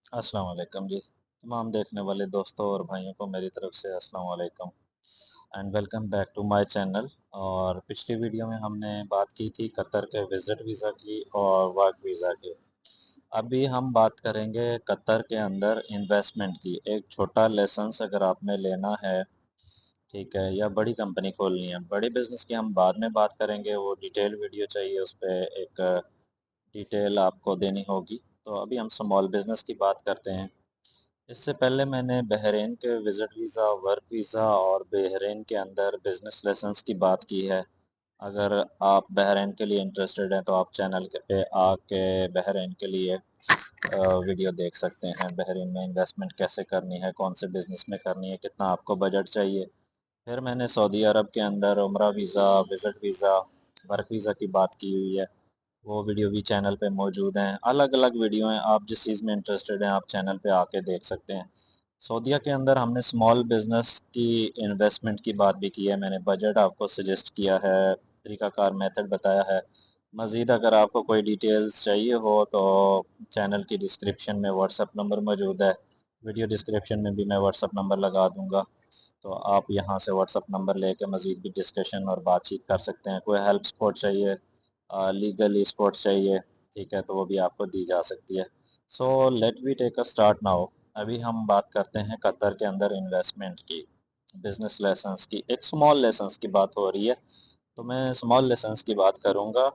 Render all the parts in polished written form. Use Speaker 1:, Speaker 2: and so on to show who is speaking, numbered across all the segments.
Speaker 1: अस्सलाम वालेकुम जी। तमाम देखने वाले दोस्तों और भाइयों को मेरी तरफ से अस्सलाम वालेकुम and welcome back to my channel. और पिछली वीडियो में हमने बात की थी कतर के विज़िट वीज़ा की और वर्क वीज़ा की। अभी हम बात करेंगे कतर के अंदर इन्वेस्टमेंट की। एक छोटा लेसन्स अगर आपने लेना है, ठीक है, या बड़ी कंपनी खोलनी है, बड़ी बिज़नेस की हम बाद में बात करेंगे, वो डिटेल वीडियो चाहिए, उस पे एक डिटेल आपको देनी होगी। तो अभी हम स्मॉल बिज़नेस की बात करते हैं। इससे पहले मैंने बहरीन के विज़िट वीज़ा, वर्क वीज़ा और बहरीन के अंदर बिज़नेस लाइसेंस की बात की है। अगर आप बहरीन के लिए इंटरेस्टेड हैं तो आप चैनल के पे आके बहरीन के लिए वीडियो देख सकते हैं। बहरीन में इन्वेस्टमेंट कैसे करनी है, कौन से बिज़नेस में करनी है, कितना आपको बजट चाहिए। फिर मैंने सऊदी अरब के अंदर उम्रा visa, visit visa, work visa की बात की हुई है। वो वीडियो भी चैनल पे मौजूद हैं। अलग अलग वीडियो हैं, आप जिस चीज़ में इंटरेस्टेड हैं आप चैनल पे आके देख सकते हैं। सऊदीया के अंदर हमने स्मॉल बिज़नेस की इन्वेस्टमेंट की बात भी की है। मैंने बजट आपको सजेस्ट किया है, तरीक़ाकार मेथड बताया है। मज़ीद अगर आपको कोई डिटेल्स चाहिए हो तो चैनल की डिस्क्रिप्शन में व्हाट्सएप नंबर मौजूद है। वीडियो डिस्क्रिप्शन में भी मैं व्हाट्सएप नंबर लगा दूँगा, तो आप यहाँ से व्हाट्सएप नंबर लेके मज़ीद भी डिस्कशन और बातचीत कर सकते हैं। कोई हेल्प सपोर्ट चाहिए, लीगली सपोर्ट चाहिए, ठीक है, तो वो भी आपको दी जा सकती है। So let we take a start now. अभी हम बात करते हैं कतर के अंदर इन्वेस्टमेंट की, बिजनेस लेसन्स की। एक स्मॉल लेसन्स की बात हो रही है, तो मैं स्मॉल लेसन्स की बात करूँगा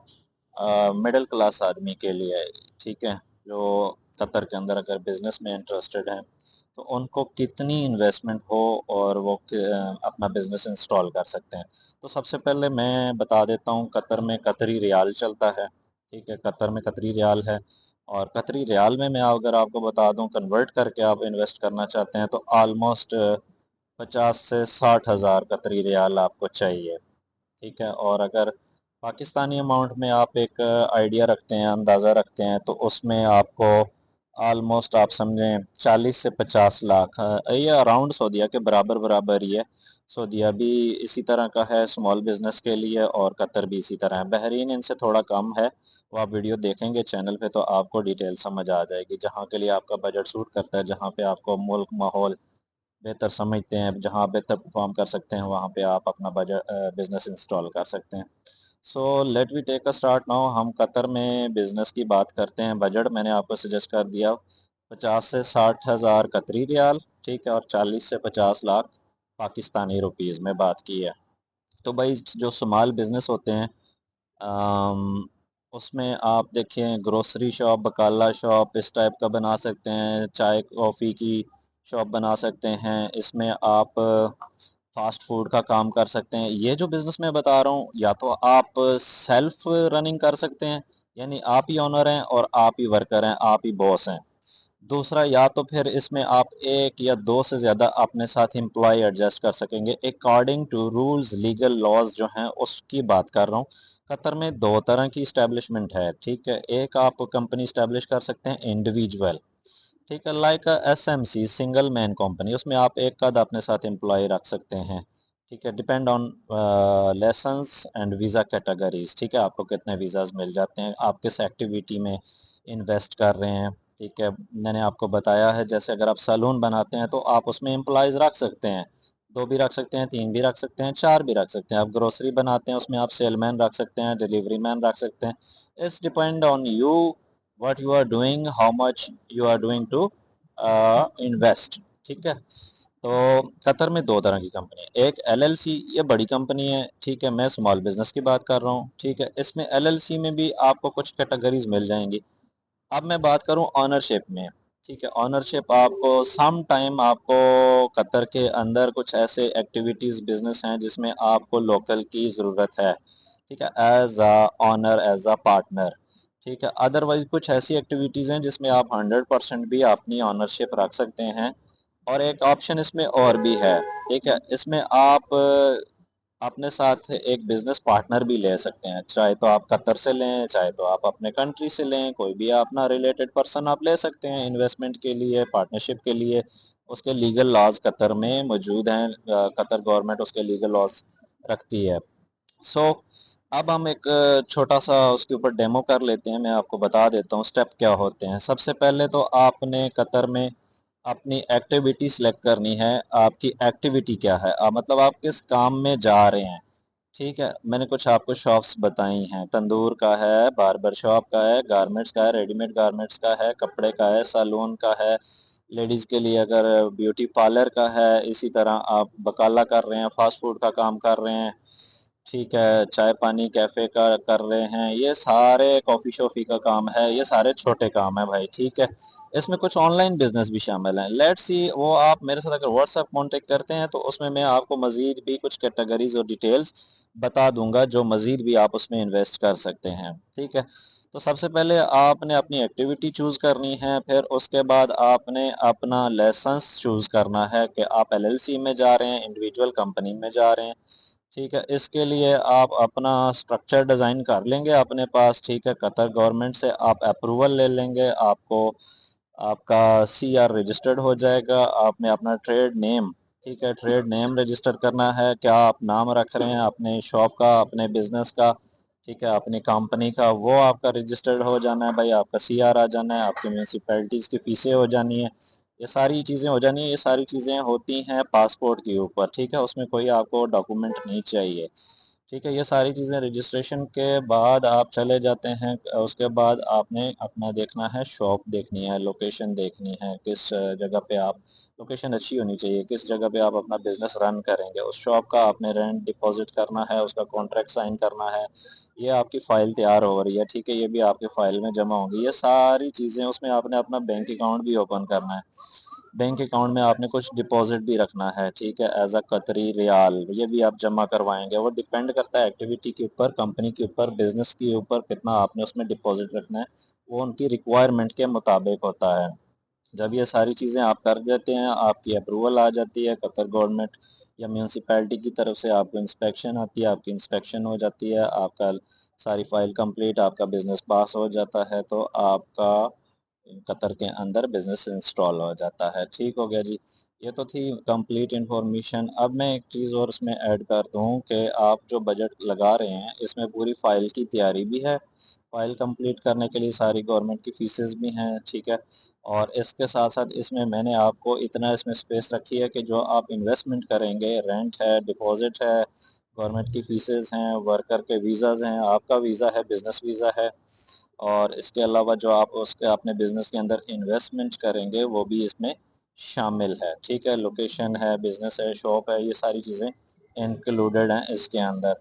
Speaker 1: मिडिल क्लास आदमी के लिए, ठीक है, जो कतर के अंदर अगर बिज़नेस में इंटरेस्टेड हैं तो उनको कितनी इन्वेस्टमेंट हो और वो अपना बिज़नेस इंस्टॉल कर सकते हैं। तो सबसे पहले मैं बता देता हूँ, कतर में कतरी रियाल चलता है, ठीक है, कतर में कतरी रियाल है। और कतरी रियाल में मैं अगर आपको बता दूँ, कन्वर्ट करके आप इन्वेस्ट करना चाहते हैं तो आलमोस्ट 50 से 60 हज़ार कतरी रियाल आपको चाहिए, ठीक है। और अगर पाकिस्तानी अमाउंट में आप एक आइडिया रखते हैं, अंदाज़ा रखते हैं, तो उसमें आपको आलमोस्ट आप समझें 40 से 50 लाख, ये अराउंड सऊदीया के बराबर बराबर ही है। सऊदीया भी इसी तरह का है स्मॉल बिज़नेस के लिए और कतर भी इसी तरह है। बहरीन इनसे थोड़ा कम है, वो आप वीडियो देखेंगे चैनल पे तो आपको डिटेल समझ आ जाएगी। जहाँ के लिए आपका बजट सूट करता है, जहाँ पे आपको मुल्क माहौल बेहतर समझते हैं, जहाँ आप बेहतर परफॉर्म कर सकते हैं, वहाँ पे आप अपना बजट बिज़नेस इंस्टॉल कर सकते हैं। So let we take a start now. हम कतर में बिज़नेस की बात करते हैं। बजट मैंने आपको सजेस्ट कर दिया, 50 से 60 हज़ार कतरी रियाल, ठीक है, और 40 से 50 लाख पाकिस्तानी रुपीज़ में बात की है। तो भाई जो स्मॉल बिज़नेस होते हैं, अम, उसमें आप देखें ग्रोसरी शॉप, बकाला शॉप इस टाइप का बना सकते हैं, चाय कॉफ़ी की शॉप बना सकते हैं। इसमें आप फास्ट फूड का काम कर सकते हैं। ये जो बिज़नेस मैं बता रहा हूँ, या तो आप सेल्फ रनिंग कर सकते हैं, यानी आप ही ओनर हैं और आप ही वर्कर हैं, आप ही बॉस हैं। दूसरा, या तो फिर इसमें आप एक या दो से ज़्यादा अपने साथ एम्प्लॉय एडजस्ट कर सकेंगे according to rules, legal laws जो हैं उसकी बात कर रहा हूँ। कतर में दो तरह की इस्टेब्लिशमेंट है, ठीक है। एक आप कंपनी इस्टेब्लिश कर सकते हैं इंडिविजुअल, ठीक है, like SMC, single man company, उसमें आप एक आध अपने साथ एम्प्लॉय रख सकते हैं, ठीक है। Depend on lessons and visa categories, ठीक है, आपको कितने वीज़ाज मिल जाते हैं, आप किस एक्टिविटी में इन्वेस्ट कर रहे हैं, ठीक है। मैंने आपको बताया है, जैसे अगर आप सैलून बनाते हैं तो आप उसमें एम्प्लॉयज़ रख सकते हैं, दो भी रख सकते हैं, तीन भी रख सकते हैं, चार भी रख सकते हैं। आप ग्रोसरी बनाते हैं, उसमें आप सेलमैन रख सकते हैं, डिलीवरी मैन रख सकते हैं। It's depend on you, what you are doing, how much you are doing to invest, ठीक है। तो कतर में दो तरह की कंपनी है, एक एलएलसी, ये बड़ी कंपनी है, ठीक है, मैं स्मॉल बिजनेस की बात कर रहा हूँ, ठीक है। इसमें एलएलसी में भी आपको कुछ कैटेगरीज मिल जाएंगी। अब मैं बात करूं ऑनरशिप में, ठीक है। ऑनरशिप आपको सम टाइम आपको कतर के अंदर कुछ ऐसे एक्टिविटीज़ बिजनेस हैं जिसमें आपको लोकल की ज़रूरत है, ठीक है, as a owner, as a partner, ठीक है। अदरवाइज कुछ ऐसी एक्टिविटीज़ हैं जिसमें आप 100% भी अपनी ऑनरशिप रख सकते हैं। और एक ऑप्शन इसमें और भी है, ठीक है, इसमें आप अपने साथ एक बिजनेस पार्टनर भी ले सकते हैं, चाहे तो आप कतर से लें, चाहे तो आप अपने कंट्री से लें, कोई भी अपना रिलेटेड पर्सन आप ले सकते हैं इन्वेस्टमेंट के लिए, पार्टनरशिप के लिए। उसके लीगल लॉज कतर में मौजूद हैं, कतर गवर्नमेंट उसके लीगल लॉज रखती है। सो अब हम एक छोटा सा उसके ऊपर डेमो कर लेते हैं। मैं आपको बता देता हूँ स्टेप क्या होते हैं। सबसे पहले तो आपने कतर में अपनी एक्टिविटी सिलेक्ट करनी है। आपकी एक्टिविटी क्या है, मतलब आप किस काम में जा रहे हैं। ठीक है, मैंने कुछ आपको शॉप्स बताई हैं। तंदूर का है, बार्बर शॉप का है, गारमेंट्स का है, रेडीमेड गारमेंट्स का है, कपड़े का है, सैलून का है, लेडीज़ के लिए अगर ब्यूटी पार्लर का है, इसी तरह आप बकाला कर रहे हैं, फास्ट फूड का काम कर रहे हैं, ठीक है, चाय पानी कैफ़े का कर रहे हैं, ये सारे कॉफ़ी शॉफ़ी का काम है, ये सारे छोटे काम है भाई। ठीक है, इसमें कुछ ऑनलाइन बिजनेस भी शामिल हैं। लेट्स सी, वो आप मेरे साथ अगर व्हाट्सएप कांटेक्ट करते हैं तो उसमें मैं आपको मज़ीद भी कुछ कैटेगरीज और डिटेल्स बता दूंगा, जो मज़ीद भी आप उसमें इन्वेस्ट कर सकते हैं। ठीक है, तो सबसे पहले आपने अपनी एक्टिविटी चूज़ करनी है, फिर उसके बाद आपने अपना लाइसेंस चूज़ करना है कि आप एलएलसी में जा रहे हैं, इंडिविजुअल कंपनी में जा रहे हैं। ठीक है, इसके लिए आप अपना स्ट्रक्चर डिज़ाइन कर लेंगे अपने पास। ठीक है, कतर गवर्नमेंट से आप अप्रूवल ले लेंगे, आपको आपका सीआर रजिस्टर्ड हो जाएगा। आपने अपना ट्रेड नेम, ठीक है, ट्रेड नेम रजिस्टर करना है। क्या आप नाम रख रहे हैं अपने शॉप का, अपने बिजनेस का, ठीक है, अपनी कंपनी का, वो आपका रजिस्टर्ड हो जाना है भाई। आपका सीआर आ जाना है, आपकी म्यूनसिपैलिटीज़ की फ़ीसें हो जानी है, ये सारी चीज़ें हो जानी है। ये सारी चीज़ें होती हैं पासपोर्ट के ऊपर। ठीक है, उसमें कोई आपको डॉक्यूमेंट नहीं चाहिए। ठीक है, ये सारी चीज़ें रजिस्ट्रेशन के बाद आप चले जाते हैं। उसके बाद आपने अपना देखना है, शॉप देखनी है, लोकेशन देखनी है, किस जगह पे आप, लोकेशन अच्छी होनी चाहिए, किस जगह पे आप अपना बिजनेस रन करेंगे। उस शॉप का आपने रेंट डिपॉजिट करना है, उसका कॉन्ट्रैक्ट साइन करना है। ये आपकी फ़ाइल तैयार हो रही है, ठीक है, ये भी आपके फ़ाइल में जमा होंगी। ये सारी चीज़ें, उसमें आपने अपना बैंक अकाउंट भी ओपन करना है। बैंक अकाउंट में आपने कुछ डिपॉजिट भी रखना है, ठीक है, एज अ कतरी रियाल, ये भी आप जमा करवाएंगे। वो डिपेंड करता है एक्टिविटी के ऊपर, कंपनी के ऊपर, बिजनेस के ऊपर, कितना आपने उसमें डिपॉजिट रखना है, वो उनकी रिक्वायरमेंट के मुताबिक होता है। जब ये सारी चीज़ें आप कर देते हैं, आपकी अप्रूवल आ जाती है कतर गवर्नमेंट या म्यूनसिपैलिटी की तरफ से, आपको इंस्पेक्शन आती है, आपकी इंस्पेक्शन हो जाती है, आपका सारी फाइल कंप्लीट, आपका बिजनेस पास हो जाता है, तो आपका कतर के अंदर बिजनेस इंस्टॉल हो जाता है। ठीक हो गया जी। ये तो थी कंप्लीट इन्फॉर्मेशन। अब मैं एक चीज़ और इसमें ऐड कर दूँ कि आप जो बजट लगा रहे हैं, इसमें पूरी फ़ाइल की तैयारी भी है। फ़ाइल कंप्लीट करने के लिए सारी गवर्नमेंट की फ़ीसेस भी हैं, ठीक है। और इसके साथ-साथ इसमें मैंने आपको इतना इसमें स्पेस रखी है कि जो आप इन्वेस्टमेंट करेंगे, रेंट है, डिपॉज़िट है, गवर्नमेंट की फ़ीसेस हैं, वर्कर के वीज़ाज़ हैं, आपका वीज़ा है, बिज़नेस वीज़ा है, और इसके अलावा जो आप उसके अपने बिज़नेस के अंदर इन्वेस्टमेंट करेंगे वो भी इसमें शामिल है। ठीक है, लोकेशन है, बिज़नेस है, शॉप है, ये सारी चीज़ें इंक्लूडेड हैं इसके अंदर।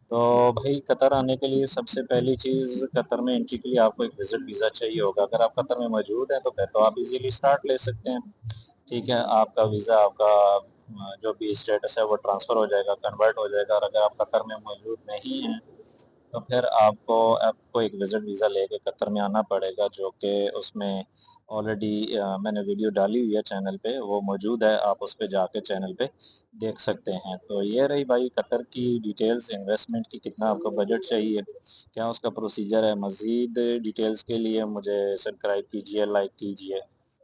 Speaker 1: तो भाई कतर आने के लिए सबसे पहली चीज़, कतर में एंट्री के लिए आपको एक विज़िट वीज़ा चाहिए होगा। अगर आप कतर में मौजूद हैं तो फिर तो आप इज़िली स्टार्ट ले सकते हैं। ठीक है, आपका वीज़ा, आपका जो भी स्टेटस है वो ट्रांसफ़र हो जाएगा, कन्वर्ट हो जाएगा। और अगर आप कतर में मौजूद नहीं हैं तो फिर आपको एक विज़िट वीज़ा लेके कतर में आना पड़ेगा, जो कि उसमें ऑलरेडी मैंने वीडियो डाली हुई है चैनल पे, वो मौजूद है, आप उस पे जाके चैनल पे देख सकते हैं। तो ये रही भाई कतर की डिटेल्स, इन्वेस्टमेंट की, कितना आपको बजट चाहिए, क्या उसका प्रोसीजर है। मज़ीद डिटेल्स के लिए मुझे सब्सक्राइब कीजिए, लाइक कीजिए,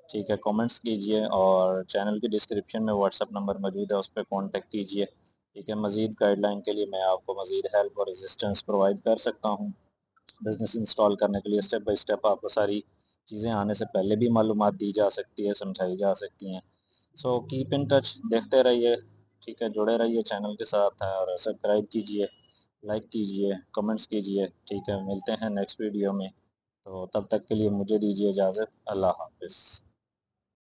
Speaker 1: ठीक है, कमेंट्स कीजिए, और चैनल की डिस्क्रिप्शन में व्हाट्सएप नंबर मौजूद है, उस पर कॉन्टेक्ट कीजिए। ठीक है, मज़ीद गाइडलाइन के लिए मैं आपको मज़ीद हेल्प और असिस्टेंस प्रोवाइड कर सकता हूँ। बिज़नेस इंस्टॉल करने के लिए स्टेप बाय स्टेप आपको सारी चीज़ें आने से पहले भी मालूमात दी जा सकती है, समझाई जा सकती हैं। सो कीप इन टच, देखते रहिए, ठीक है, जुड़े रहिए चैनल के साथ, और सब्सक्राइब कीजिए, लाइक कीजिए, कमेंट्स कीजिए। ठीक है, मिलते हैं नेक्स्ट वीडियो में। तो तब तक के लिए मुझे दीजिए इजाज़त। अल्लाह हाफ़िज़।